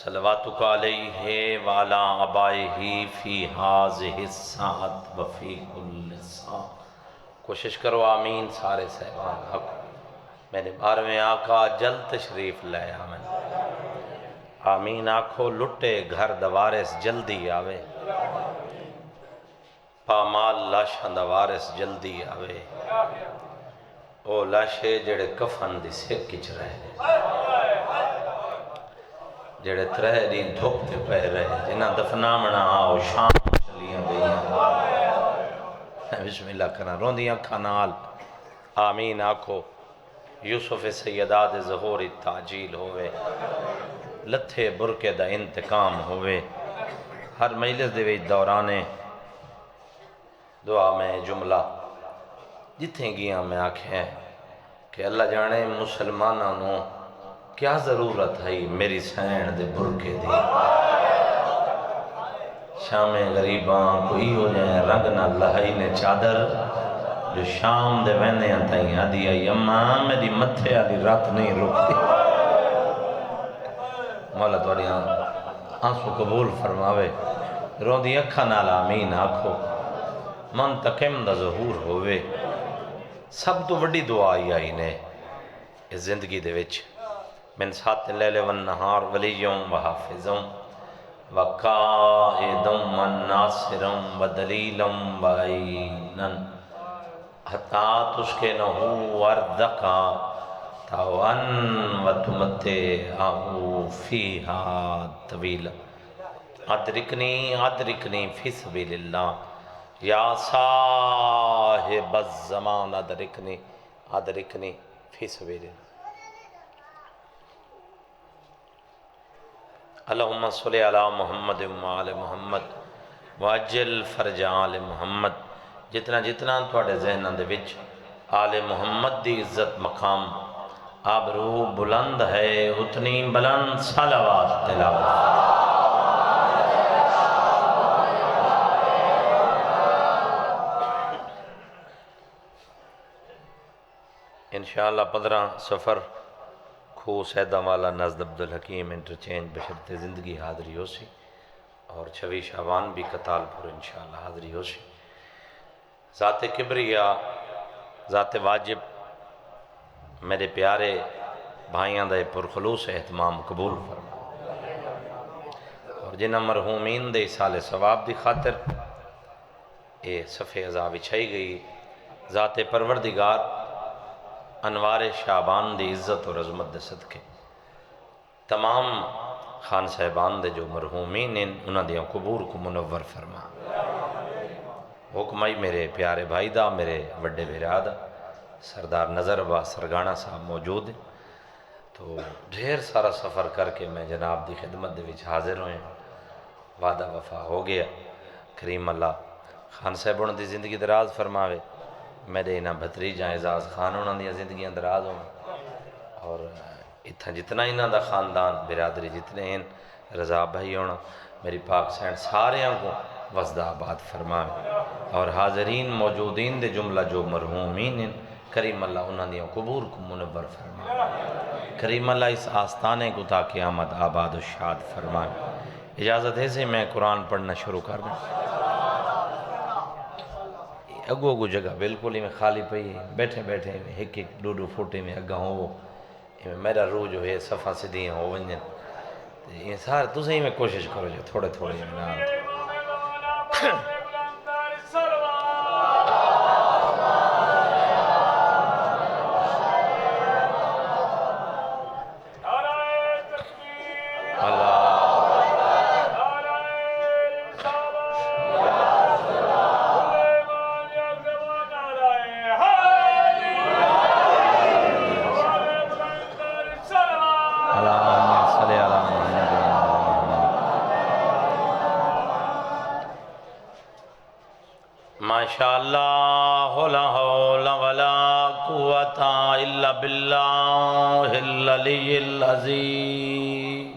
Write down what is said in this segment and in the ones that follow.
صلواتک علیہ وعلی آبائہ فی ہذہ الساعۃ وفی کل ساعۃ۔ کوشش کرو آمین سارے صاحبان حق۔ میرے 12ویں آقا جلد تشریف لے آمین۔ آمین آکھو لٹے گھر دوارس جلدی آوے، پامال لاشاں دوارس جلدی آوے، او لاشے جڑے کفن دی سکھ کچ رہے، جڑے ترہ دی دھوپ تے پہ رہے، جنہ دفنامنا آؤ شام چلیاں گئیاں۔ بسم اللہ کرنا روندیاں کھانال آمین آکھو۔ یوسف سیداد ظہوری تاجیل ہوئے، لتھے برکے دا انتقام ہوئے۔ ہر مجلس دے وچ دورانے دعا میں جملہ جتھیں گیاں میں آکھیں کہ اللہ جانے مسلمانوں کیا ضرورت ہے میری سین دے برکے دی، شام غریباں کوئی ہو جائیں رنگ نہ لہائی نے چادر، جو شام دے وینے تائیں آدھی آئی اماں میری متھے آدھی رات نہیں رکتی۔ مولا توڑی آنسو قبول فرماوے، روندی اکھا نال آمین آکھو، منتقم دا ظہور ہوئے۔ سب تو وڈی دعائی آئی نے اس زندگی دے وچ، من سات اللیل والنہار ولیوں وحافظوں وقائدوں وناصروں ودلیلوں وعینن حتی تسکنہو وردقا تاوان وتمتعہو فیہا طویلا۔ ادرکنی فی سبیل اللہ یا صاحب الزمان ادرکنی فی سبیل اللہ۔ اللہم صلی علی محمد وآل محمد وعجل فرج آل محمد۔ جتنا جتنا تھوڑے ذہنہ دے وچ آل محمد دی عزت مقام آبرو بلند ہے، اتنی بلند صلوات تلاوت۔ انشاءاللہ 15 سفر کھو سیدہ والا نزد عبدالحکیم انٹرچینج بشرط زندگی حاضری ہو سی، اور 26 شعبان بھی کتال پور انشاءاللہ حاضری ہو سی۔ ذات کبریا ذات واجب میرے پیارے بھائیاں دے پرخلوص اہتمام قبول فرما، اور جنہ مرحومین دے سال ثواب دی خاطر اے صفحہ عذاب چھائی گئی، ذات پروردگار انوار شعبان دی عزت اور عظمت دے صدقے تمام خان صاحبان دے جو مرحومین ہیں انہاں دیاں قبور کو منور فرما۔ حکمائی میرے پیارے بھائی دا، میرے وڈے بیراد سردار نظر با سرگانہ صاحب موجود ہیں، تو ڈھیر سارا سفر کر کے میں جناب دی خدمت دے وچ حاضر ہوئے، وعدہ وفا ہو گیا۔ کریم اللہ خان صاحب انہاں دی زندگی دراز فرماوے، میرے انہاں بھتریجاں اعزاز خان انہاں دی زندگیاں دراز ہوں، اور اتھا جتنا انہاں دا خاندان برادری جتنے ہیں رضا بھائی ہونا میری پاک سین سارے کو وسد آباد فرمائے، اور حاضرین موجودین دے جملہ جو مرحومین ہیں کریم اللہ انہاں دیاں قبور کو منور فرمائے، کریم اللہ اس آستانے کو تا قیامت آباد و شاد فرمائے۔ اجازت ہے سے میں قرآن پڑھنا شروع کر دوں۔ اگو جگہ بالکل ہی میں خالی پئی ہے، بیٹھے بیٹھے ایک ایک دو دو فوٹے میں اگا ہو، میرا روح جو ہے صفحہ سدھیاں ہو ونجن، یہ سارے تسیں ہی میں کوشش کرو جو تھوڑے تھوڑے میں ماشاءاللہ لا حول ولا قوت الا باللہ العلی العظیم۔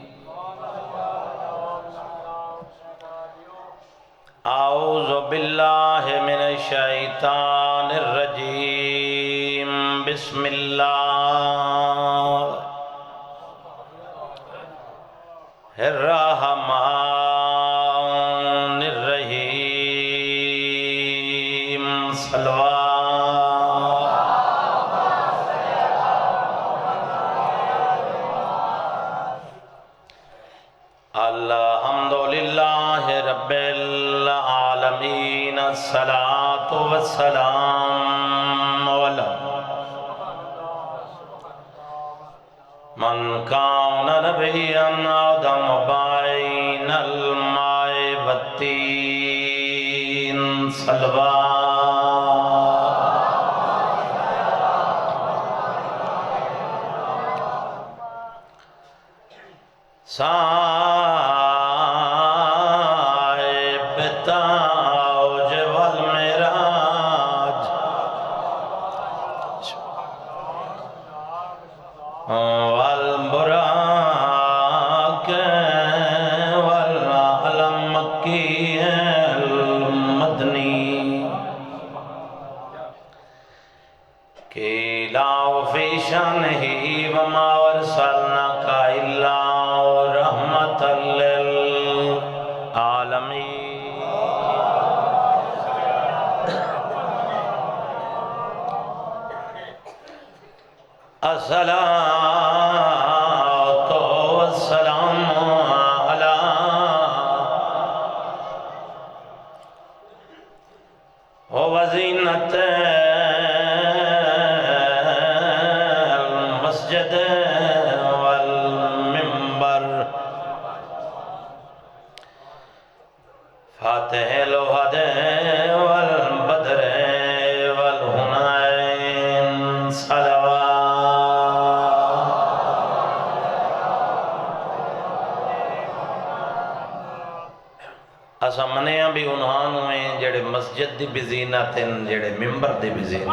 اعوذ باللہ من الشیطان الرجیم، بسم اللہ الرحمن الرحیم الحمدللہ رب العالمین الصلاة والسلام علی من کان نبیا آدم بین الماء والتین صاحب تاج والمراج والبراق والعلم مکی المدنی قیلا فی شانہ وما ارسلناک الا رحمۃ للعالمین الصلاۃ والسلام علی وزینۃ المسجد والمنبر فاتح الوحد والبدر والہنین صلوات اسا منیاں بھی انہاں ہوئے جڑے مسجد دی بھی زینت ہیں جڑے ممبر دی بھی زینت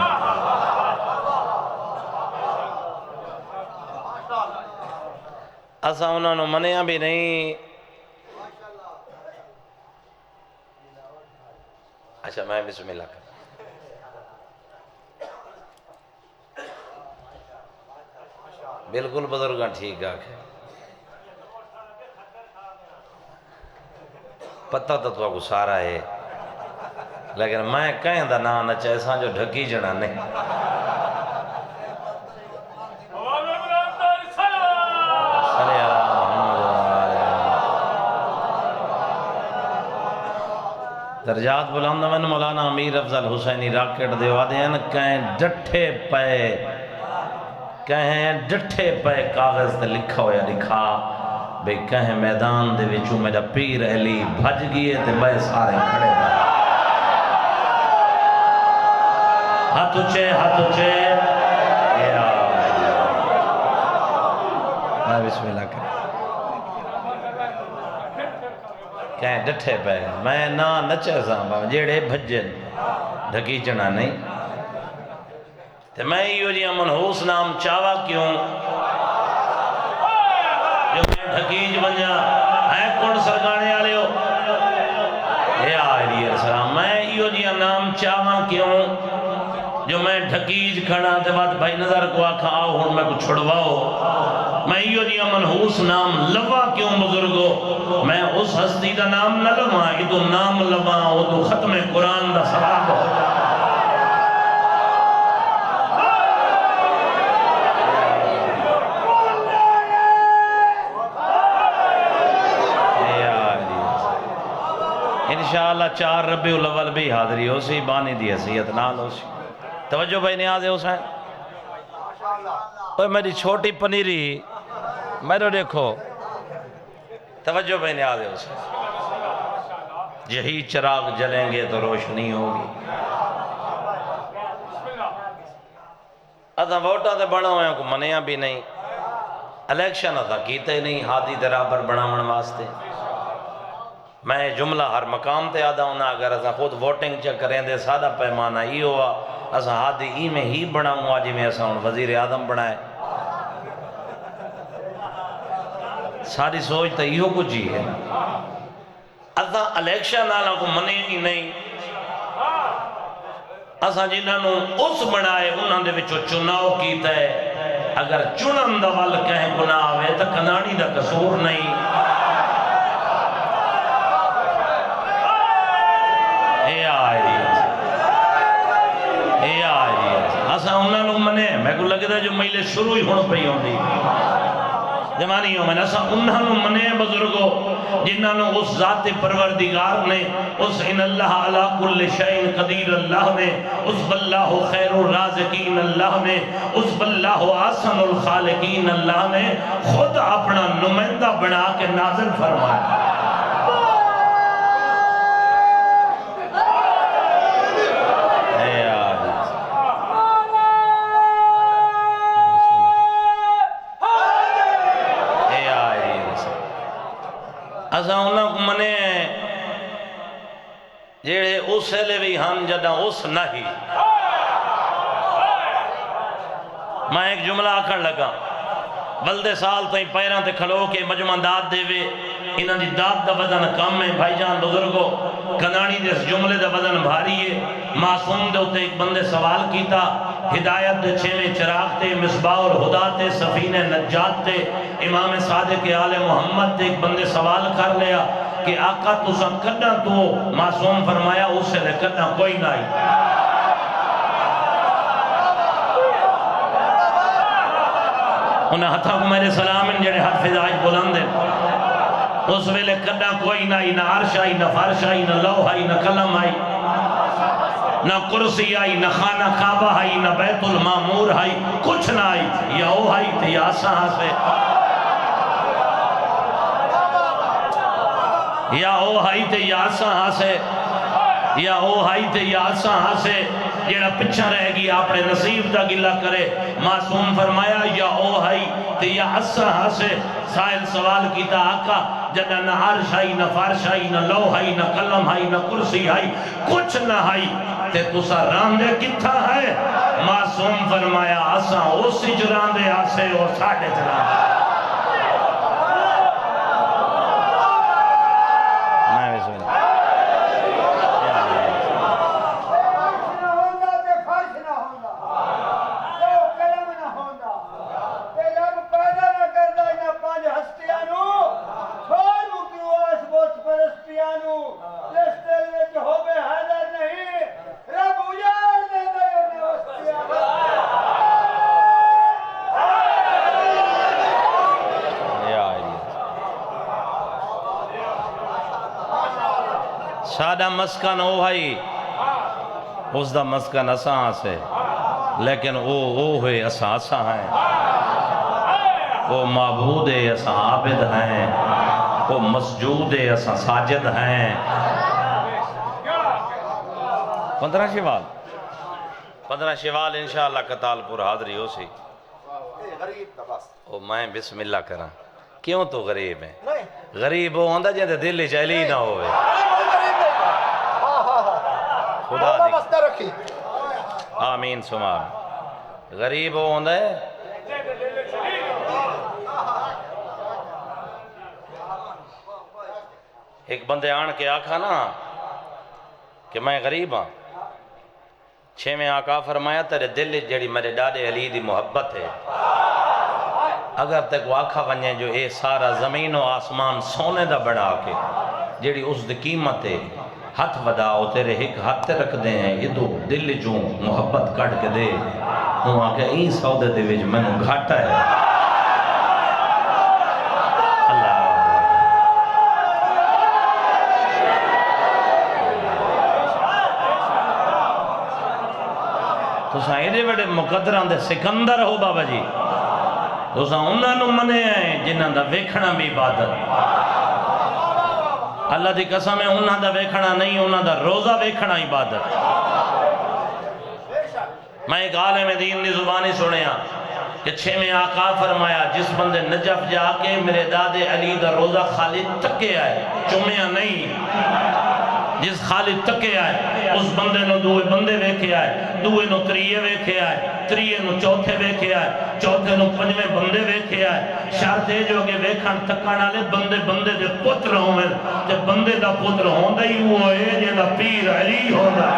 اسا انہاں نو منیاں بھی نہیں اچھا میں بسم اللہ کر بالکل بزرگاں ٹھیک آکھے پتہ تو کو سارا ہے لیکن میں کہیں دا نا نہ چاہیساں جو ڈھکی جنا نہیں درجات بلند من مولانا امیر افضل حسینی راکٹ دیوا دیں کہیں ڈٹھے پے کاغذ تے لکھا ہویا لکھا بے کہیں میدان دے وچوں میرا پیر علی بھج گئے تے بے سارے کھڑے بھائی ہاتھ اچھے میں بسم اللہ کریں کہیں ڈٹھے پہ میں نہ نچے سامبا جیڑے بھجن ڈھکی چنا نہیں تے میں یہ جی منحوس نام چاوا کیوں جو میں ڈھکیج بنجا ہے کون سرگانے آلے ہو اے آئیلی السلام میں یہ جی نام چاوا کیوں جو میں ڈھکیج کھڑا تے بعد بھائی نظر کو آکھا آؤ ہون میں کو چھڑواؤ میں یہ دیا منحوس نام لوا کیوں بزرگو میں اس ہستی دا نام نہ لوا یہ تو نام لوا وہ تو ختم قرآن دا سباب ہو انشاءاللہ 4 ربیع الاول بھی حاضری ہو سی بانی دی حیثیت نال ہو سی توجہ بھائی نیاز حسین اوہ میری چھوٹی پنیری میرے دیکھو توجہ بھائی نیاز حسین یہی چراغ جلیں گے تو روشنی ہوگی ادھا ووٹا دے بڑا ہوئے کو منیاں بھی نہیں الیکشن ادھا کیتے نہیں ہاتھی درابر بڑا من واسطے میں جملہ ہر مقام تے آدھا ہونا اگر ازا خود ووٹنگ چا کریں دے سادہ پیمانہ ہی ہوا ازا ہاتھی ہی میں ہی بڑا ہوں آجی میں ایسا ہوں وزیر اعظم بڑھائے ساری سوچ تا یہ کچھ ہی ہے ازا الیکشن آلہ کو منی ہی نہیں ازا جنہوں اس بڑھائے انہوں نے بچو چناؤ کیتا ہے اگر چنن دا وال کہیں گناہ ہوئے تا کناڑی دا قصور نہیں دے شروع ہی ہون پئی ہوندی جوانیوں میں نسا انہوں منے بزرگوں جنہوں اس ذات پروردگار نے اس ان اللہ علا کل شئین قدیر اللہ نے اس باللہ خیر الرازقین اللہ نے اس باللہ آسن الخالقین اللہ نے خود اپنا نمائندہ بنا کے نازل فرمایا اسا انہاں کو منے جیڑے اس لے بھی ہم جدہ اس نہیں میں ایک جملہ آکھن لگا بلدے سال تائیں پیران تے کھلو کے مجمع داد دے وے انہاں دی داد دا وزن کم ہے بھائی جان بزرگو کنانی دے اس جملے دا وزن بھاری ہے معصوم دے ہوتے ایک بندے سوال کیتا ہدایت دے چھویں چراغ تے مصباح الہدا تے سفینہ نجات تے امام صادق آل محمد تے ایک بندے سوال کر لیا کہ آقا تو سن کدہ تو معصوم فرمایا اس سے لے کدہ کوئی نہیں انہیں ہتھا کو میرے سلامن جڑے حد فضائج بلند ہیں اس ویلے کدہ کوئی نہ عرش آئی نہ فرش آئی نہ لوح آئی نہ قلم آئی نہ کرسی آئی نہ خانہ کعبہ آئی نہ بیت المامور آئی کچھ نہ آئی یا او آئی تھے یا سہاں سے یا او آئی تھے یا سہاں سے یا او آئی تھے یا سہاں سے جیڑا پچھا رہ گی اپنے نصیب دا گلہ کرے معصوم فرمایا یا او آئی تھے یا سہاں سے سائل سوال کیتا آقا جدہ نہ عرش آئی نہ فرش آئی نہ لوح آئی نہ قلم آئی نہ کرسی آئی کچھ نہ آئی تے تسا راندے کتھا ہے معصوم فرمایا اساں اسی جراندے آسے اور ساڑھے جراندے سادہ مسکن او بھائی اس دا مسکن اساں سے لیکن او ہوئے اساں ہیں وہ معبود اساں عابد ہیں وہ مسجود اساں ساجد ہیں 15 شوال انشاءاللہ کتال پور حاضری ہو سی او میں بسم اللہ کرا کیوں تو غریب ہیں غریب ہو ہوندہ جیندے دل چلی نہ ہوئے خدا دی آمین سمان غریب ہو ہوندہ ہے ایک بندے آن کے آکھا نا کہ میں غریب ہاں چھویں آقا فرمایا تیرے دل جڑی میرے ڈاڈے علی دی محبت ہے اگر تک واقع ونجے جو اے سارا زمین و آسمان سونے دا بڑھا کے جڑی اس دی قیمت ہے ہاتھ وداؤ تیرے ایک ہاتھ رکھ دے ہیں یہ تو دل جو محبت کٹ کے دے ہوں آکے این سودے دے ویج میں نے گھاٹا ہے اللہ تو سائیدے بڑے مقدران دے سکندر ہو بابا جی تو سا انہاں نو منے ہیں جنہاں دا ویکھنا بھی عبادت اللہ دی قسم ہے انہاں دا ویکھنا نہیں انہاں دا روزہ ویکھنا عبادت میں ایک عالم دین دی زبانی سنیا کہ چھویں آقا فرمایا جس بندے نجف جا کے میرے دادے علی دا روزہ خالد تکے آئے چمیا نہیں جس خالد تکے آئے اس بندے نو دوئے بندے ویکھے آئے دوئے نو تریے ویکھے آئے تریے نو چوتھے ویکھے آئے چوتھے نو پنجویں بندے ویکھے آئے شرط ہے جو کہ ویکھن تکان والے بندے بندے دے پتر ہوئے جب بندے دا پتر ہوندا ہی وہ ہے جے دا پیر علی ہوندا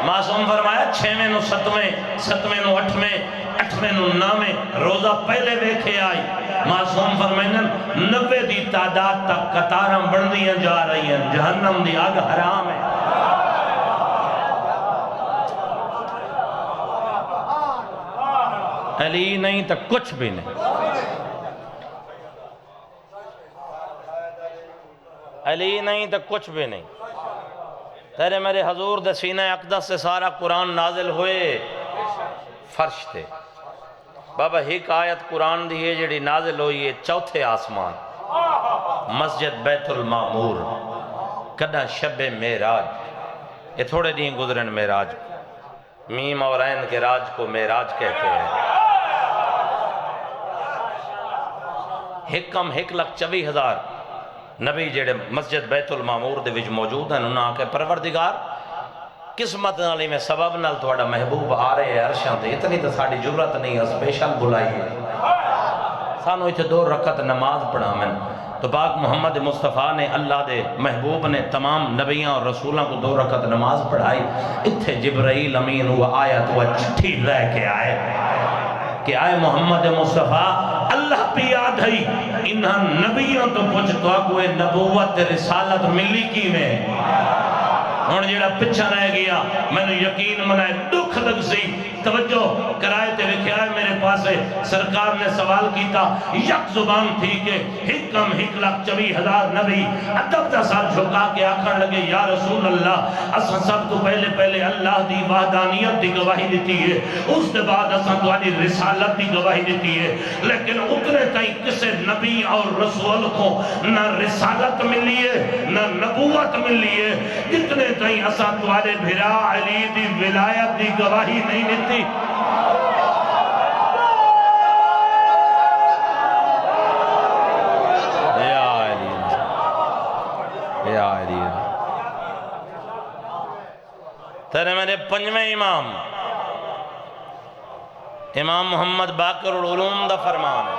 معصوم فرمایا چھویں نو ستویں ستویں نو اٹھویں مینوں نامے روزہ پہلے ویکھے آئی معصوم فرمائنن 90 دی تعداد تک قطاراں بڑھدیاں جا رہی ہیں جہنم دی آگ حرام ہے علی نہیں تو کچھ بھی نہیں علی نہیں تو کچھ بھی نہیں تیرے میرے حضور دے سینہ اقدس سے سارا قرآن نازل ہوئے فرش تھے بابا ایک آیت قرآن دی ہے جڑی نازل ہوئی ہے چوتھے آسمان مسجد بیت المعمور کدہ شب معراج یہ تھوڑے دیں گزرن معراج میم اور عین کے راج کو معراج کہتے ہیں ہکم 1,24,000 نبی جڑے مسجد بیت المعمور دے وچ موجود ہیں انہاں آکے پروردگار قسمت نالی میں سبب نال تھوڑا محبوب آ رہے ہیں عرشاں تے اتنی تو ساڑی جرت نہیں ہے اسپیشل بلائی ہے سانو ایتھے 2 رکعت نماز پڑھا میں تو پاک محمد مصطفیٰ نے اللہ دے محبوب نے تمام نبیاں اور رسولوں کو 2 رکعت نماز پڑھائی اتھے جبرائیل امین ہوا آیا تو وہ چٹھی رہ کے آئے کہ آئے محمد مصطفیٰ اللہ پہ یاد ہے انہاں نبیوں تو پوچھ تو کوئی نبوت رسالت ملی کی میں ہون جیڑا پچھا رہ گیا میں نے یقین منائے دکھ لگ سی توجہ کرائے تے لکھے آئے میرے پاس ہے سرکار نے سوال کیتا یک زبان تھی کہ 1,24,000 نبی ادب دا ساتھ جھکا کے آکھن لگے یا رسول اللہ اساں سب تو پہلے اللہ دی وحدانیت دی گواہی دیتی ہے اس دے بعد اساں تواڈی رسالت دی گواہی دیتی ہے لیکن اتنے تائیں کسے نبی اور رسول کو نہ رسالت ملی ہے نہ نبوت ملی ہے جتنے تائیں اساں تواڈے بھرا علی دی ولایت دی گواہی نہیں دیتی تیرے میرے 5ویں امام محمد باقر العلوم دا فرمان ہے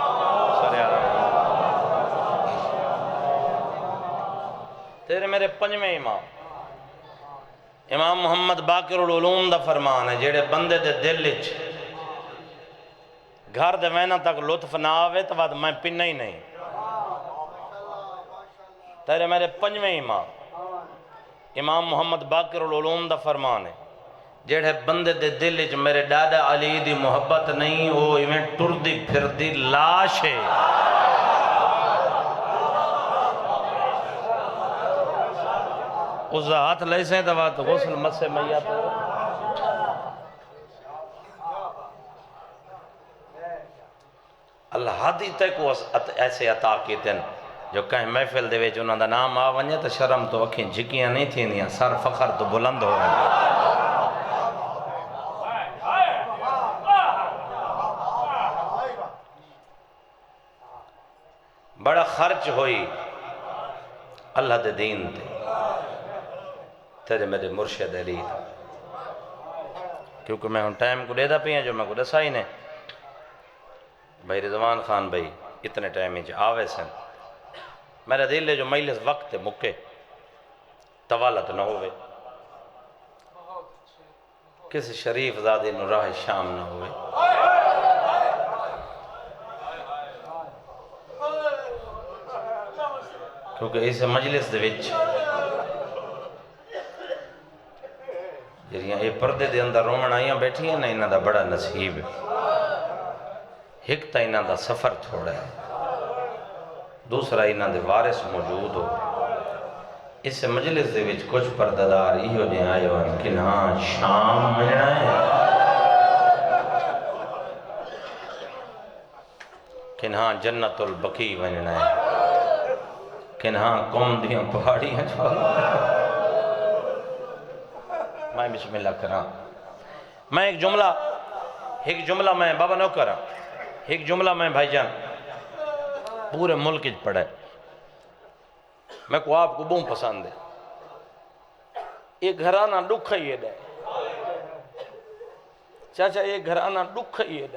تیرے میرے 5ویں امام محمد باقر العلوم دا فرمان ہے جیڑے بندے دے دل اچھ گھر دے وینا تک لطف نہ آوے تو بعد میں پنہ ہی نہیں تیرے میرے 5ویں امام محمد باقر العلوم دا فرمان ہے جیڑے بندے دے دل اچھ میرے ڈاڈا علی دی محبت نہیں ہو ایویں ٹر دی پھر دی لاش ہے اس ہاتھ لے سے دوا تو غسل مسے میا پہ اللہ حدی تک وہ ایسے عطا کیتے ہیں جو کہیں محفل دے ویچ انہوں دا نام آوانیے تو شرم تو اکھیں جھکیاں نہیں تھیں دیا سر فخر تو بلند ہو گئے بڑا خرچ ہوئی اللہ دے دین تے تیرے میرے مرشد علی کیونکہ میں ہن ٹائم کو دے دا پیا جو میں کو دسائی نے بھائی رضوان خان بھائی اتنے ٹائم ہی آوے سن میرا دل ہے جو مجلس وقت مکے طوالت نہ ہوئے کسی شریف زادی نو راہ شام نہ ہوئے کیونکہ اس مجلس دے وچ جریاں یہ پردے دے اندر رومن آئیاں بیٹھی ہیں نا انہاں دا بڑا نصیب ہے ایک تا انہاں دا سفر تھوڑا ہے دوسرا انہاں دے وارث موجود ہو اس مجلس دے وچ کچھ پرددار ایہو جے آئے ہوئے کہ ہاں شام ملنا ہے کہ ہاں جنت البقیع ملنا ہے کہ ہاں قوم دیاں پہاڑی ہیں میں بسم اللہ کرا میں ایک جملہ میں بابا نو کرا ایک جملہ میں بھائی جان پورے ملک پڑھے میں کو آپ کو بہت پسند ہے ایک گھرانہ دکھ ہی ہے چاچا ایک گھرانہ دکھ ہی ہے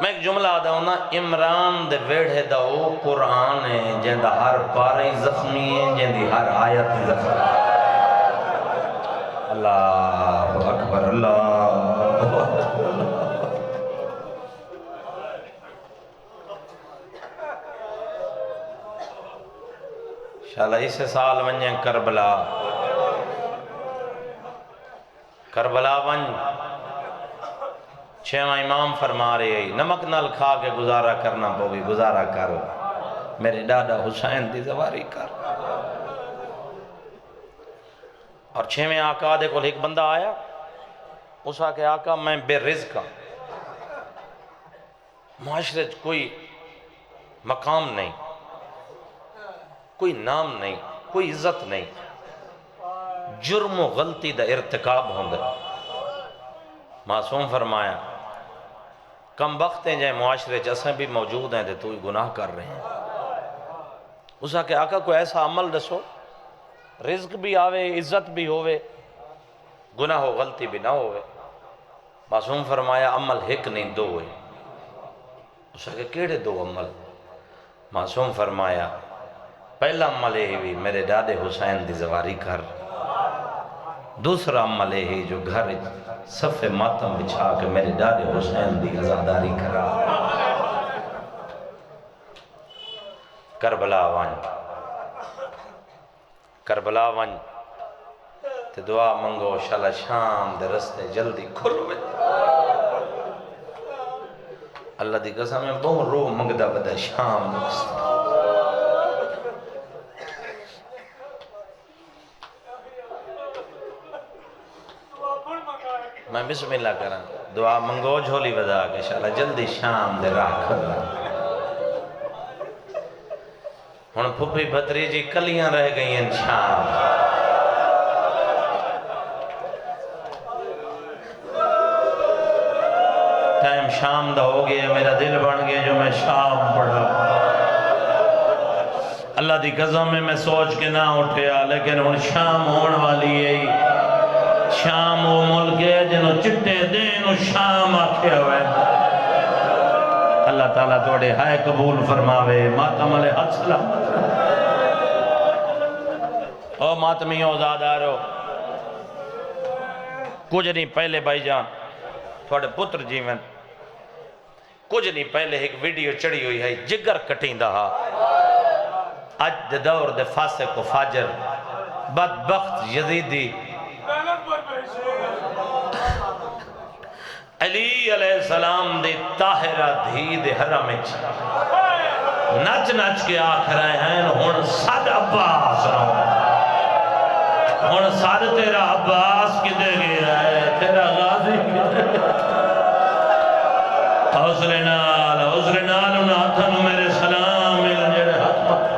میں ایک جملہ آدھا ہوں نا عمران دے ویڑھے دا او قرآن ہے جن دا ہر پارے زخمی ہے جن دی ہر آیت زخمی ہے اللہ اکبر اللہ شاءاللہ اس سال ونجیں کربلا ون چھواں امام فرما رہے ہیں نمک نال کھا کے گزارا کرنا پوگی گزارا کر میرے ڈاڈا حسین دی زواری کر اور چھویں آقا دے کو ایک بندہ آیا اس آکے آقا میں بے رزق ہوں معاشرے کوئی مقام نہیں کوئی نام نہیں کوئی عزت نہیں جرم و غلطی دا ارتکاب ہوندے معصوم فرمایا کم وقت ہیں جائیں معاشرے جیسے بھی موجود ہیں تو ہی گناہ کر رہے ہیں اس آکے آقا کوئی ایسا عمل دسو رزق بھی آوے عزت بھی ہوئے گناہ و غلطی بھی نہ ہوئے معصوم فرمایا عمل ایک نہیں دو ہوئے اس آکے کیڑے دو عمل معصوم فرمایا پہلا عمل ہے بھی میرے ڈاڈے حسین دی زواری کر دوسرا عمل ہے جو گھر صف ماتم بچھا کے میرے ڈاڈے حسین دی عزاداری کرا کربلا ون تے دعا منگو شالا شام دے رستے جلدی کھل وے اللہ دی قسم میں بہت رو منگدہ بدا شام دے رستے میں بسم اللہ کرا دعا منگو جھولی ودا کے شالا جلدی شام دے راہ کھل ہن پھپی بھتری جی کلیاں رہ گئی ہیں شام ٹائم شام دا ہو گیا میرا دل بن گیا جو میں شام پڑھا اللہ دی قسم میں سوچ کے نہ اٹھیا لیکن ہن شام ہون والی ہے شام وہ ملک ہے جنہوں چٹے دینوں شام آکھیا ہوئے اللہ تعالیٰ توڑے ہائے قبول فرماوے ماتم علیہ حد سلامت او ماتمیوں ازادارو کچھ نہیں پہلے بھائی جان تھوڑے پتر جیون کچھ نہیں پہلے ایک ویڈیو چڑی ہوئی ہے جگر کٹیں دہا اج دے دور دے فاسق و فاجر بدبخت یزیدی علی علیہ السلام دے طاہرہ دھی دے حرم نچ نچ کے آکھ رہے ہیں ہن صد عباس رہو ہن صد تیرا عباس کدے گیا ہے تیرا غازی حوصل نال انہا ہاتھنو میرے سلام ملن جڑے ہاتھ پاک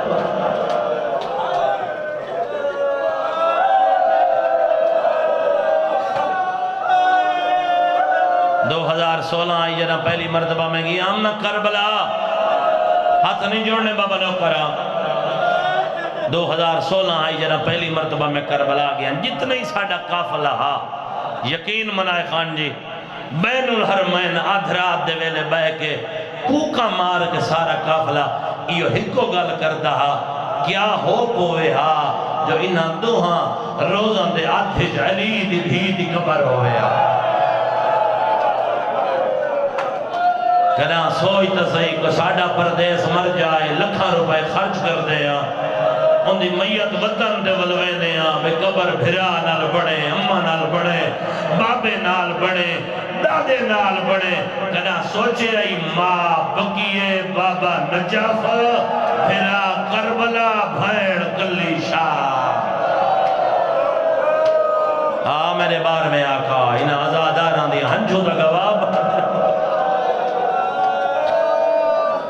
2016 آئی جنا پہلی مرتبہ میں گیا ہم نہ کربلا ہاتھ نہیں جوڑنے بابا نو کرا 2016 آئی جنا پہلی مرتبہ میں کربلا گیا جتنے ہی ساڑھا قافلہ ہا یقین منائے خان جی بین الحرمین آدھرات دے ویلے بہ کے کوکا مار کے سارا قافلہ یہ ہکو گل کرتا ہا کیا ہو پوے ہا جو انہاں دوہاں روزان دے آدھج علی دی بھی دی قبر ہوئے ہا کہنا سوچتا صحیح کہ ساڑھا پردیس مر جائے لکھا روپے خرچ کر دیا ان دی میت وطن دے ولوے دیا بے قبر بھرا نال بڑے اممہ نال بڑے بابے نال بڑے دادے نال بڑے کہنا سوچے آئی ماں بکیے بابا نجاف بھرا کربلا بھیڑ کلی شاہ ہاں میرے بار میں آقا انہا آزاداران دی ہنجو دا گواب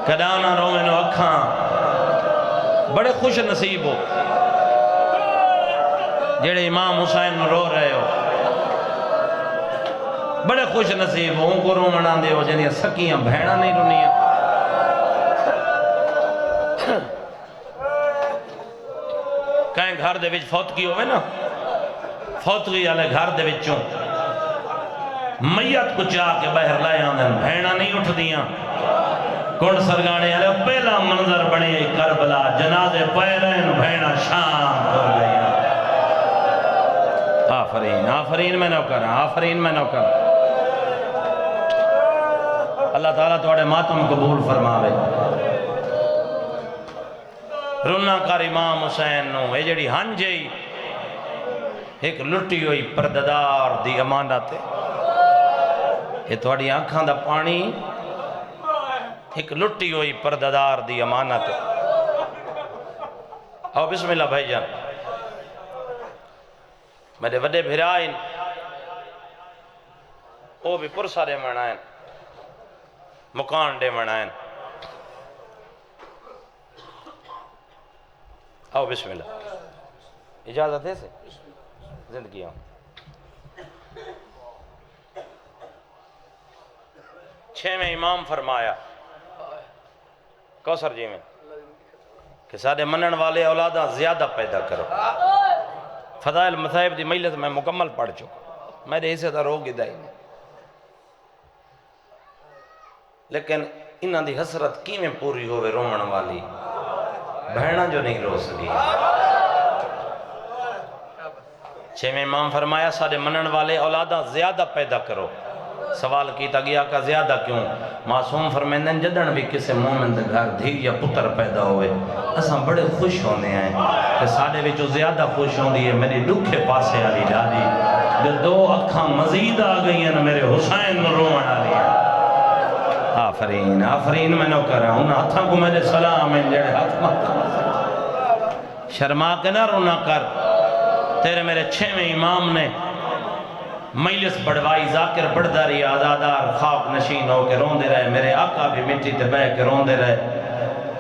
کدانا رومنو اکھاں بڑے خوش نصیب ہو جیڑے امام حسین رو رہے ہو بڑے خوش نصیب ہو ان کو رومنان دے ہو جنہیں سکیاں بھیڑا نہیں رونیاں کہیں گھر دے وچ فوت کی ہوئے نا فوت کی آلے گھر دے وچوں میت کو چاہ کے بہر لائے آندھیں بھیڑا نہیں اٹھ دیاں کون سرگانے آلے پہلا منظر بڑی کربلا جنازے پیرین بھیڑا شام کر گئی آفرین میں نوکر آفرین میں نوکر اللہ تعالیٰ توڑے ماتم قبول فرماوے رونا کر امام حسین نو اے جڑی ہنجئی ایک لٹی ہوئی پرددار دی امانت ہے یہ تھوڑی آنکھاں دا پانی ایک لٹی ہوئی پرددار دی امانت ہے آؤ بسم اللہ بھائی جان میرے وڈے بھرائن او بھی پرسارے منائن مکان دے منائن آؤ بسم اللہ اجازت ہے سے زندگی آؤں 6ویں امام فرمایا کوثر جی میں کہ سارے منن والے اولاداں زیادہ پیدا کرو فضائل مصائب دی مجلس میں مکمل پڑھ چکا میرے حصے دا روگ ادائی نہیں لیکن انہاں دی حسرت کی میں پوری ہوئے رومن والی بہنہ جو نہیں رو سکی 6ویں امام فرمایا سارے منن والے اولاداں زیادہ پیدا کرو سوال کیتا گیا کہ زیادہ کیوں معصوم فرمیندن جدن بھی کسے مومن دے گھر دھی یا پتر پیدا ہوئے اساں بڑے خوش ہونے ہیں کہ ساڑے وچوں زیادہ خوش ہوندی ہے میری دکھے پاسے آلی ڈالی جو 2 اکھاں مزید آ گئی ہیں میرے حسین رومن آلی ہیں آفرین آفرین میں نو کر رہا ہوں ہاتھاں کو میرے سلام ہیں جڑے ہاتھ ماتا شرما کے نہ رونا کر تیرے میرے 6ویں امام نے مجلس بڑھوائی ذاکر بڑھداری آزادار خاک نشین ہو کے رون دے رہے میرے آقا بھی مٹی تے بہ کے رون دے رہے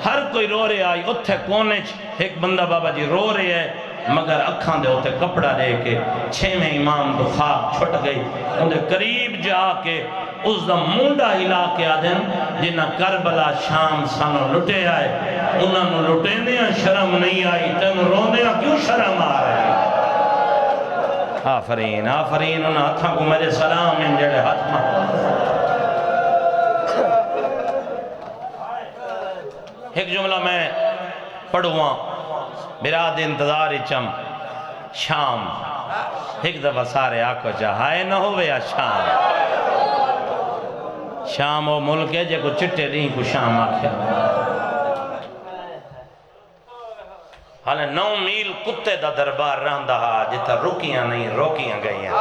ہر کوئی رو رہے آئی اتھے کونے ایک بندہ بابا جی رو رہے ہے مگر اکھاں دے ہوتے کپڑا دے کے 6ویں امام تو خاک چھٹ گئی انہیں قریب جا کے اس دا مونڈا ہلا کے آدھن جنہ کربلا شام سانو لٹے آئے انہوں نے لٹے دیا شرم نہیں آئی تینو رو دیا کیوں شرم آ رہے آفرین آفرین انہوں ہاتھاں کو میرے سلام ان جڑے ہاتھ ماں ایک جملہ میں پڑھواں براد انتظار چم شام ایک دفعہ سارے آکو چاہائے نہ ہوئے یا شام شام وہ ملک ہے جے کو چٹے نہیں کو شام آکھیا حالے 9 میل کتے دا دربار رہندہ جتا رکیاں نہیں روکیاں گئیاں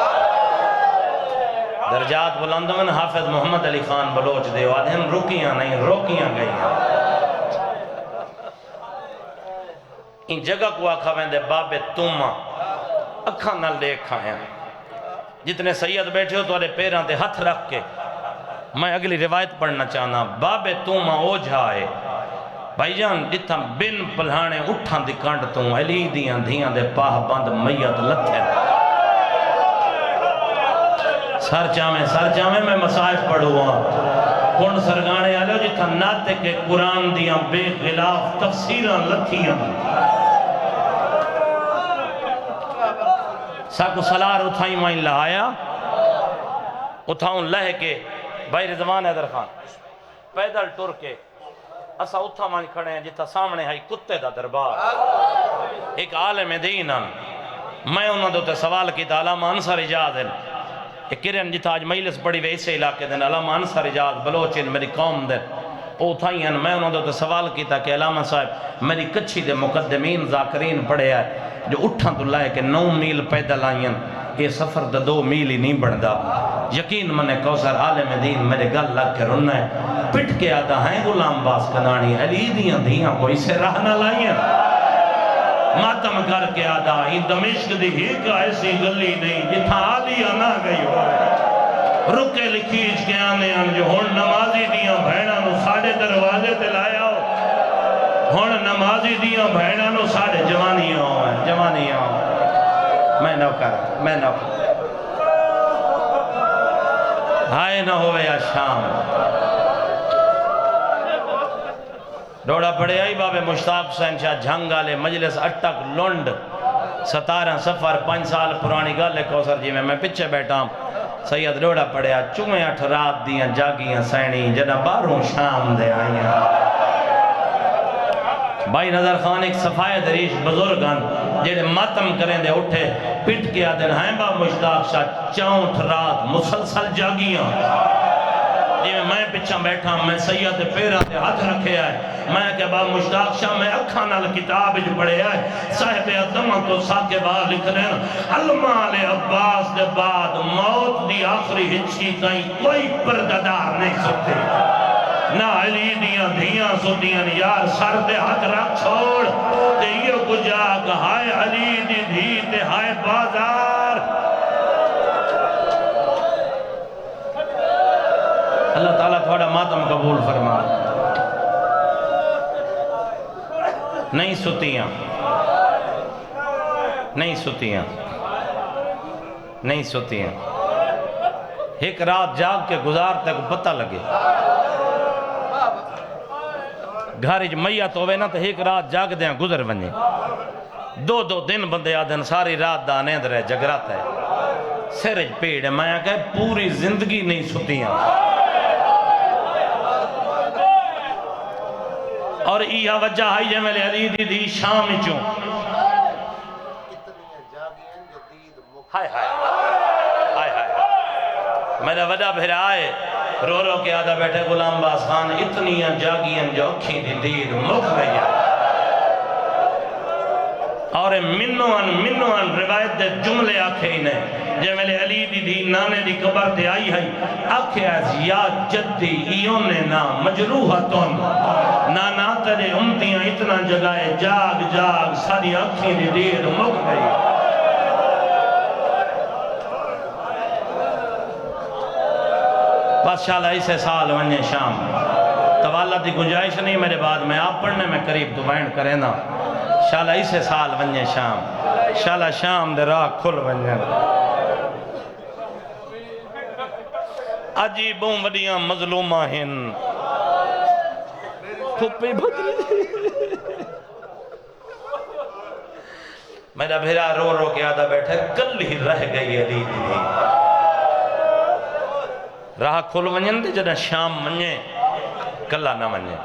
درجات بلندمن حافظ محمد علی خان بلوچ دے وادہم رکیاں نہیں روکیاں گئیاں ان جگہ کو آکھا ویندے باب تومہ اکھاں نہ دیکھا ہیں جتنے سید بیٹھے ہو تو آرے پیران دے ہتھ رکھ کے میں اگلی روایت پڑھنا چاہنا باب تومہ او جھائے بھائی جان جتھا بن پلہانے اٹھاں دی کانڈ تو علی دیاں دھیاں دے پاہ بند میت لتھے سر چامے میں مسائف پڑھوا کون سرگانے آلے جتھا ناتے کے قرآن دیاں بے خلاف تفسیران لتھیاں ساکو سلار اتھائی مائن لہایا اتھاؤں لہ کے بھائی رضوان حیدر خان پیدل ٹر کے اسا اتھا مائن کھڑے ہیں جتا سامنے ہائی کتے دا دربار ایک عالم دین میں انہوں دوتے سوال کی تا علامہ انصر اجاد ہے ایک کرن جتا آج مجلس بڑی ویسے علاقے دن علامہ انصر اجاد بلوچن میری قوم دن او تھائی ہیں میں انہوں دوتے سوال کی تا کہ علامہ صاحب میری کچھی دے مقدمین ذاکرین پڑھے آئے جو اٹھاں تو لائے کہ 9 میل پیدل آئین یہ سفر دا 2 میل ہی نہیں بڑھدا یقین منے کوثر عالم دین میرے گل لگ کے رنہ ہے پٹ کے آدھا ہیں غلام باس کنانی علی دیاں دھیاں کوئی سے راہ نہ لائیں ماتم کر کے آدھا ہی دمشق دی ہی کا ایسی گلی نہیں جتھا آدھی آنا گئی ہو رکے لکھیج کے آنے ہیں جو ہون نمازی دیاں بھینہ نو ساڑھے دروازے تے لایا ہو ہون نمازی دیاں بھینہ نو ساڑھے جوانیاں ہو میں نو کر ہائے نہ ہوئے یا شام ڈوڑا پڑے آئی باب مشتاق حسین شاہ جھنگالے مجلس اٹک لنڈ 17 سفر 5 سال پرانی گالے کوثر جی میں پچھے بیٹھا ہوں سید ڈوڑا پڑے آ چویں 8 رات دیاں جاگیاں سینی جنہ 12 شام دے آئیاں بھائی نظر خان ایک صفائے دریش بزرگان جیڑے ماتم کریں دے اٹھے پٹ کے آدھن ہیں باب مشتاق شاہ 64 رات مسلسل جاگیاں جی میں پچھا بیٹھا میں سید پیرا تے ہاتھ رکھے آئے میں کہ با مشتاق شاہ میں اکھا نال کتاب جو پڑھے آئے صاحب ادمہ تو ساکے بعد لکھ لینا المال عباس دے بعد موت دی آخری ہچی تائیں کوئی پرددار نہیں سکتے نہ علی دیاں دھیاں سوتیاں یار سر دے ہاتھ رکھ چھوڑ تے یہ کجا کہ ہائے علی دی دھی تے ہائے بازار اللہ تعالیٰ تھوڑا ماتم قبول فرما نہیں ستیاں نہیں ستیاں نہیں ستیاں ایک رات جاگ کے گزارتے کو پتہ لگے گھارج میت ہوئے نا تو ایک رات جاگ دیاں گزر بنے دو دن بندے آدھن ساری رات دا نیند رہے جگرات ہے سرج پیڑ ہے میں کہے پوری زندگی نہیں ستیاں اور یہ وجہ ہے یہ میرے علی دی شام چوں ہائے ہائے ہائے ہائے میرا وجہ پھر آئے رو رو کے آدھا بیٹھے غلام باز خان اتنیاں جاگیاں جو اکھی دی دید مک گئی اور منوان روایت دے جملے آکھے انہیں جے میرے علی دی نانے دی قبر تے آئی ہے آکھے از یا جدی ایون نا مجروحتون نانا تیرے امتیاں اتنا جگائے جاگ جاگ ساری اکھی دی دید مک گئی بس شاءاللہ اسے سال ونجے شام توالہ دی گنجائش نہیں میرے بعد میں آپ پڑھنے میں قریب تو بینڈ کریں نا شاءاللہ اسے سال ونجے شام شاءاللہ شام دے راہ کھل ونجے عجیبوں وڈیاں مظلومہ ہن کھپی بھدری میرا بھیرا رو رو کے آدھا بیٹھے کل ہی رہ گئی علی دی راہ کھل ونجن دے جدہ شام منجے کلہ نہ منجے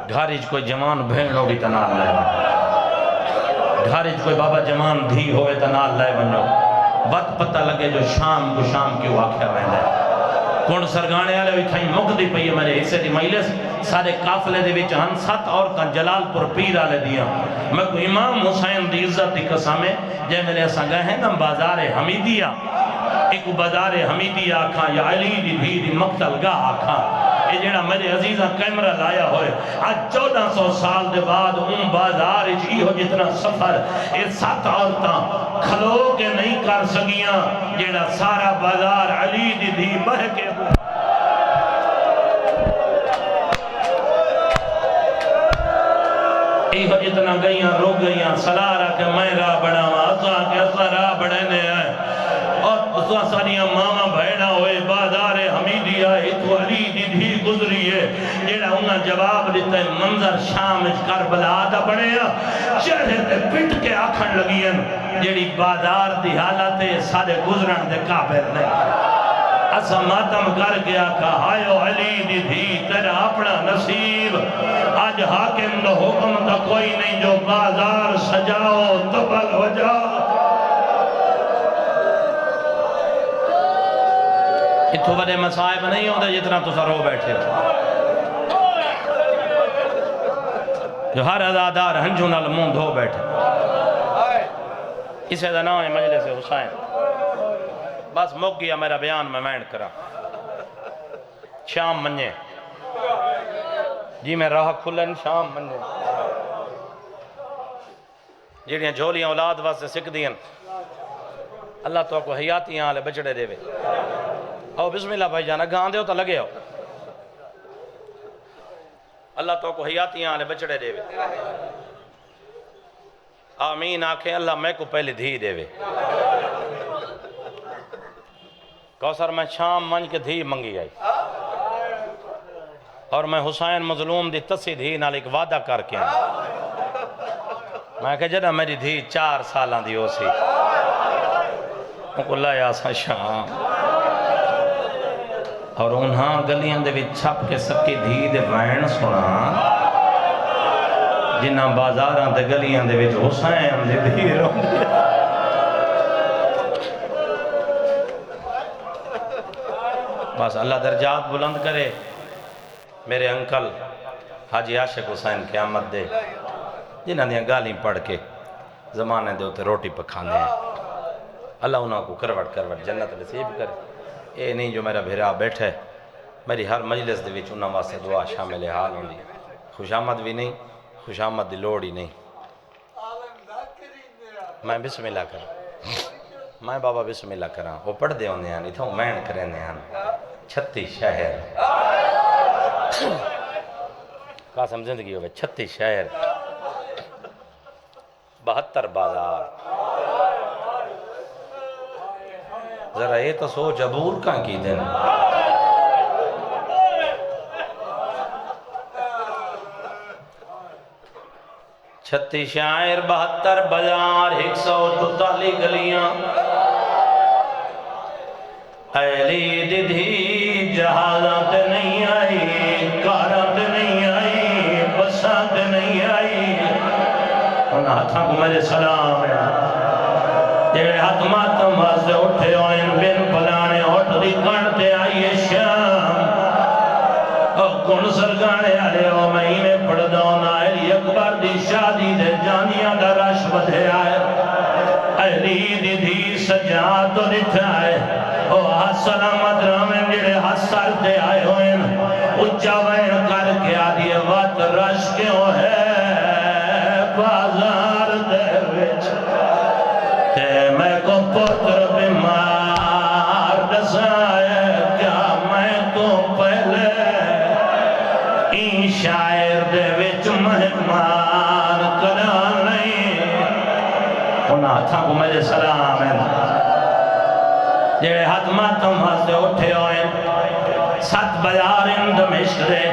گھارج کوئی جوان بھین ہوگی تنال لائے ونجو گھارج کوئی بابا جوان دھی ہوئے تنال لائے ونجو وقت پتہ لگے جو شام کو شام کی واقعہ ویندے کون سرگانے آلے ہوئی تھائیں مقدی پئی ہے میرے حصے دی مجلس سارے قافلے دے وچ ہن 7 عورتاں جلال پور پیر آلے دیاں میں کو امام حسین دی عزت دی قسمیں جے میرے ایسا گئے ہیں نا بازار حمیدیہ ایک بازار حمیدیہ آکھاں یا علی دی بھی دی مقتل گاہ آکھاں یہ جڑا میرے عزیزہ کیمرہ لایا ہوئے آج 1400 سال دے بعد بازار ہو جتنا سفر یہ 7 عورتاں کھلو کے نہیں کر سکیاں جڑا سارا بازار علی دی دی بہ کے یہ جتنا گئیاں رو گئیاں سلارہ کے میں راہ بڑھاواں ازاں کے ازاں راہ بڑھنے آئے اور ازاں ساریاں ماما بھیڑا ہوئے بازار حمیدیہ اتو علی دی دھی گزری ہے جیڑا انہاں جواب دیتا ہے منظر شام کربلا دا بڑھیا چہرے تے پٹ کے آکھن لگien جیڑی بازار دی حالت ہے سارے گزرن دے قابل نہیں اسا ماتم کر گیا کہ ہائیو علی دی دھی تیرا اپنا نصیب آج حاکم دا حکم دا کوئی نہیں جو بازار سجاؤ تبل ہو جاؤ اتھو بڑے مسائب نہیں ہوندے جتنا تو سر ہو بیٹھے ہو جو ہر ازادار ہنجوں نال منہ دھو بیٹھے اسے دا نام ہے مجلس حسین بس مک گیا میرا بیان میں مینڈ کرا شام منجے جی میں راہ کھلن شام منجے جیڑیاں جھولیاں اولاد واسے سکھ دین اللہ تو کو حیاتیاں آلے بچڑے دے وے او بسم اللہ بھائی جانا گاں دے ہو تو لگے ہو اللہ تو کو حیاتیاں آلے بچڑے دے وے آمین آکھیں اللہ میں کو پہلے دھی دے وے کوثر میں شام منج کے دھی منگی آئی اور میں حسین مظلوم دی تسی دھی نال ایک وعدہ کر کے میں کہا جدہ میری دھی 4 سالان دی ہو سی کو لائے آسا شام اور انہاں گلیاں دے بھی چھپ کے سکی دھی دے وین سنا جنہاں بازاراں دے گلیاں دے بھی حسین دے دھی رو بس بس اللہ درجات بلند کرے میرے انکل حاجی عاشق حسین قیامت دے جنہاں دیاں گالیاں پڑھ کے زمانے دے ہوتے روٹی پکھانے ہیں اللہ انہاں کو کروٹ جنت نصیب کرے اے نہیں جو میرا بھیرا بیٹھا ہے میری ہر مجلس دے وچ انہاں واسطے دعا شامل حال ہوندی خوش آمد بھی نہیں خوش آمد دی لوڑ ہی نہیں میں بسم اللہ کر میں بابا بسم اللہ کراں وہ پڑھ دے ہوندے ہیں اتھوں مین کرنے ہیں 36 شہر قاسم زندگی ہوئے 36 شہر 72 بازار ذرا یہ تو سوچ عبور کہاں کی دن 36 شاعر 72 بازار 144 گلیاں ایلی ددھی جہازات نہیں آئی کارات نہیں آئی بسات نہیں آئی انہاں ہاتھاں کو میرے سلام ہے جیڑے ہاتھ ماتم واسے اٹھے ہوئیں بن پلانے اٹھ دی کانتے آئیے شام کن سرگانے آلے ہو مہینے پڑھ دونا ایلی اکبر دی شادی دے جانیاں دا رش بدھے آئے ایلی دی دی سجاد تو دٹھائے او سلامت رامن جڑے حسر دے آئے ہوئیں اچھا وین کر کے آدھیے وقت رش کیوں ہے بازار دے وچ تے میں کو پتر بیمار دسائے کیا میں کو پہلے این شاعر دے وچ مہمان کرا نہیں انہاں ہاتھاں کو میرے سلام ہے جڑے ہاتھ ماتم ہاستے اٹھے ہوئیں 7 بازار دمشق دے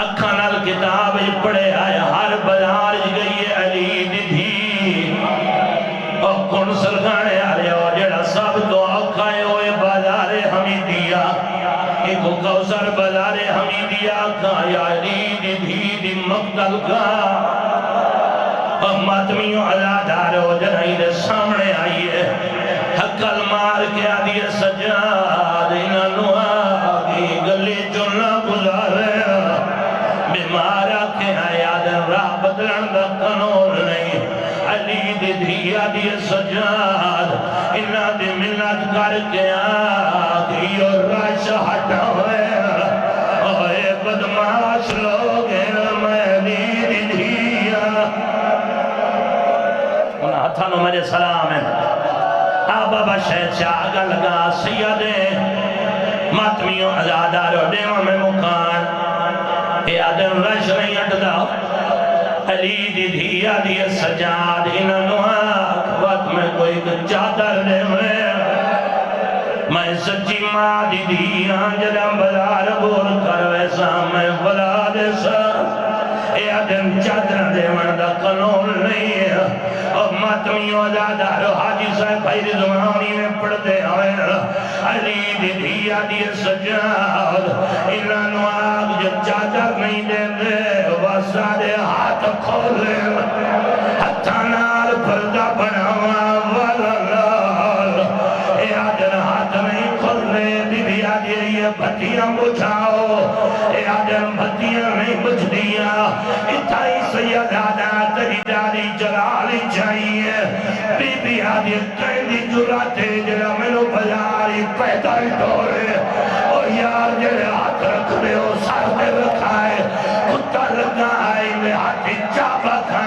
اکھاں نال کتاب پڑھے آئے ہر بازار گئی علی ددھی او کن سرگانے آلے ہو جڑا سب تو اکھائے ہوئے بازار حمیدیہ ایک کوثر بازار حمیدیہ کا یا علی ددھی دی مقتل کا ماتمیوں عزادار ہو جنہی دے سامنے آئیے حقل مار کے آدھی سجاد انہوں آگی گلی چلنا گزارے بیمارا کے آیاد راہ بدلن دا قانون نہیں علی دی دھی آدھی سجاد انہاں دی منت کر کے آگی اور راش ہٹا ہوئے اوہ بدماش لوگ ہیں میں علی دی دھی انہاں ہتھانوں میرے سلام ہیں بابا شہد شاہ آگا لگا سیدیں ماتمیوں عزاداروں دیوہ میں مکان اے آدم رش نہیں اٹھدا علی دی دھی آدھی سجاد انہوں آکھ وقت میں کوئی چادر دے میں سچی ماں دی دھی آنجلم بزار بور کر ویسا میں بلا دے سا اے آدم چادر دے دا قانون نہیں ہے اور ماتمیوں عزاداروں حاجی صاحب بھائی رضوانی میں پڑھتے ہوئے علی دی دھی آدھی سجاد انہوں آگ جو چادر نہیں دے دے واسا دے ہاتھ کھولے ہتھانال پردہ بناوا والا لال اے آدھن ہاتھ نہیں کھولے بی بی آدھی یہ بھتیاں بجھاؤ اے آدھن بھتیاں نہیں بجھ دیا اتھائی سید آدھا تری داری جلالی چاہیے بی بی آدھی کہندی جراتے جلا منو بجاری پیدا ہی دورے اور یار جلے ہاتھ رکھ دے ہو سر دے رکھائے کتا لگا آئی میں ہاتھی چاپا تھا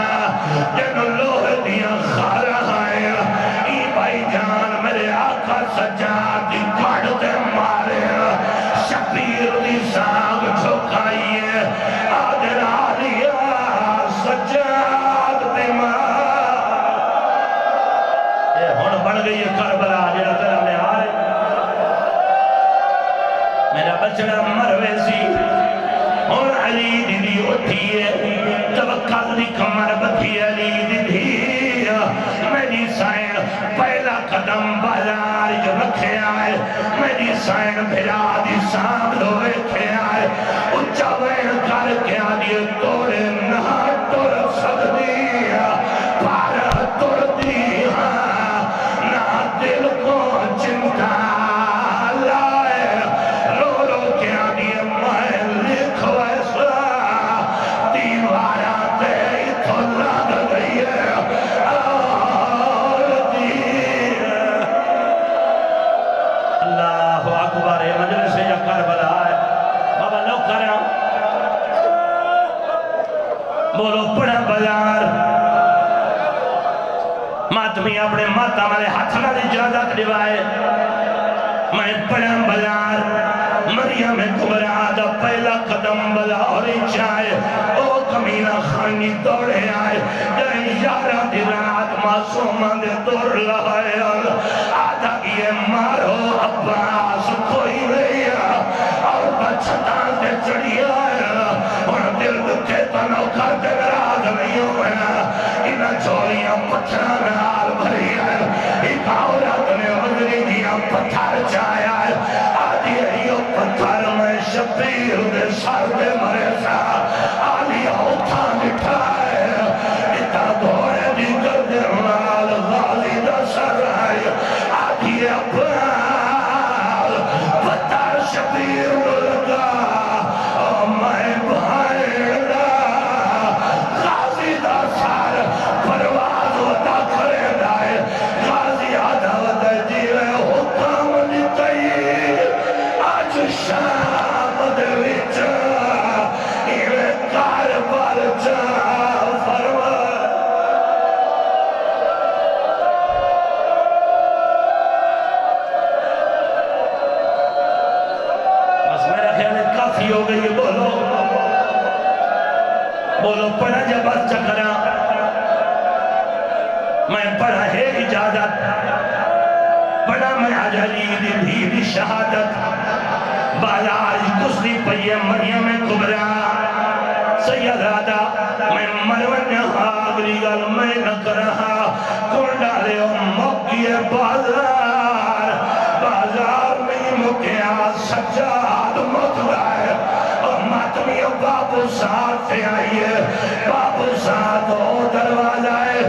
جنو لوہ دیا خارا آئے ای بھائی جان میرے آقا سجاد دی کھڑتے مارے شبیر دی سانگ چھکائیے آدھر آلیا سجاد دی مار یہ ہون بڑھ گئی کربلا جڑا تیرا میں آرے میرا بچڑا مروے سی ہون علی دی اٹھیے توکل دی کمر بکھی علی دی میری سائن پہلا قدم بازار جو رکھے آئے میری سائن بھرا دی سام دو رکھے آئے اچھا وین کر کے آدھی توڑے نہ توڑ سکتی پارا توڑ دی نہ دل کو چنتا لائے ماتمی اپنے ماتا والے ہاتھ نہ اجازت دیوائے میں پڑھاں بلار مریم کبرا دا پہلا قدم بلا اور چاہے او کمینہ خانی دوڑے آئے جائیں یارہ دی رات معصومان دے دور لائے آدھا یہ مارو عباس کوئی رہیا اور بچتان دے چڑی آئے اور دل دکھے تنو کر دے راز نہیں ہوئے انہ چولیاں پتھران آل بھری آئے ایک عورت نے عذری دیا پتھر چایا ہے آدھی ایو پتھر میں شبیر دے سر دے مرے سا آدھی ہوتا مٹھائے اتا دھوڑے دی گردے مال غالی دا سر آئے آدھی اپال پتھر شبیر لگا میں بھائیڑا غازی دا سر پرواز ہوتا کھڑے دائے غازی آدھا ودا جیوے حکام نتائی آج شام دے وچا ایوے کار بار چا فرما بس میرا خیال ہے کافی ہو گئی بولو بولو پڑھا جب بس چکرا میں پڑھا ہے اجازت پڑھا میں عجلی دی بھی شہادت بالاج کسلی پئیے مریم کبرا سید رادا میں مرون آگری گل میں نکرہا کون ڈالے موقعی بازار بازار میں مکیا سجاد مطلعے ماتمی بابو ساتھ سے آئیے بابو ساتھ ہو دروازہ ہے